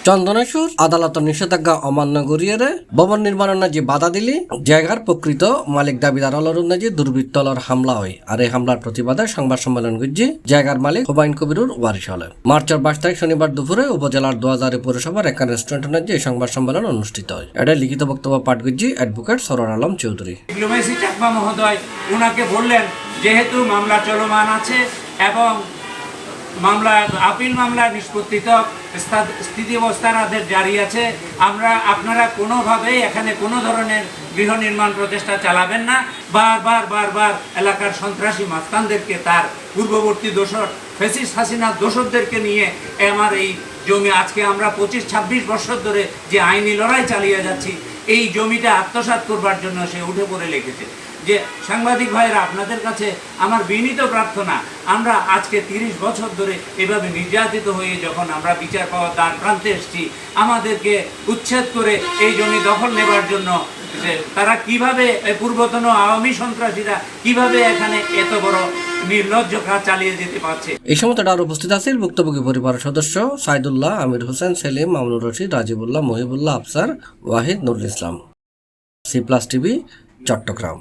চন্দনেশ্বর আদালতের নিষেধাজ্ঞা অমান্য করিয়ে ভবন নির্মাণের নাজি বাধা দিলি জায়গার প্রকৃত মালিক দাবিদার অলর নাজি দুর্বৃত্তলর হামলা হয় আর এই হামলার প্রতিবাদে সংবাদ সম্মেলন করছি জায়গার মালিক হুমায়ুন কবিরুর ওয়ারিশ হলে। মার্চের 22 তারিখ শনিবার দুপুরে উপজেলার 2000 পৌরসভার এক রেস্টুরেন্টের নাজি এই সংবাদ সম্মেলন অনুষ্ঠিত হয়। এটা লিখিত বক্তব্য পাঠ করছি অ্যাডভোকেট সরোয়ার আলম চৌধুরী। ডিপ্লোমেসি চাকমা মহোদয় ওনাকে বললেন, যেহেতু মামলা চলমান আছে এবং মামলা আপিল মামলা নিষ্পত্তিত স্থিতিবস্থার আদেশ জারি আছে, আপনারা কোনোভাবেই এখানে কোনো ধরনের গৃহ নির্মাণ প্রচেষ্টা চালাবেন না। বারবার এলাকার সন্ত্রাসী মাস্তানদেরকে, তার পূর্ববর্তী দোসর ফ্যাসিস্ট হাসিনা দোসরদেরকে নিয়ে আমার এই জমি, আজকে আমরা 25-26 বছর ধরে যে আইনি লড়াই চালিয়ে যাচ্ছি, এই জমিটা আত্মসাৎ করবার জন্য সে উঠে পড়ে লেগেছে। যে সাংবাদিক ভাইরা, আপনাদের কাছে আমার বিনীত প্রার্থনা, আমরা আজকে 30 বছর ধরে এভাবে নির্যাতিত হয়ে যখন আমরা বিচার পাওয়ার দ্বার প্রান্তে এসেছি, আমাদেরকে উচ্ছেদ করে এই জমি দখল নেবার জন্য তারা কিভাবে, পূর্বতন আওয়ামী সন্ত্রাসীরা কিভাবে এখানে এত বড় নির্লজ্জ কাজ চালিয়ে যেতে পারছে। এই সময় তারা উপস্থিত আছেন ভুক্তভোগী পরিবারের সদস্য Saidullah, Amir Hossain, Selim, Mamunur Rashid, Rajibullah, Mohibullah, Afsar, Wahid, Nurul Islam. C plus TV, Chittagong.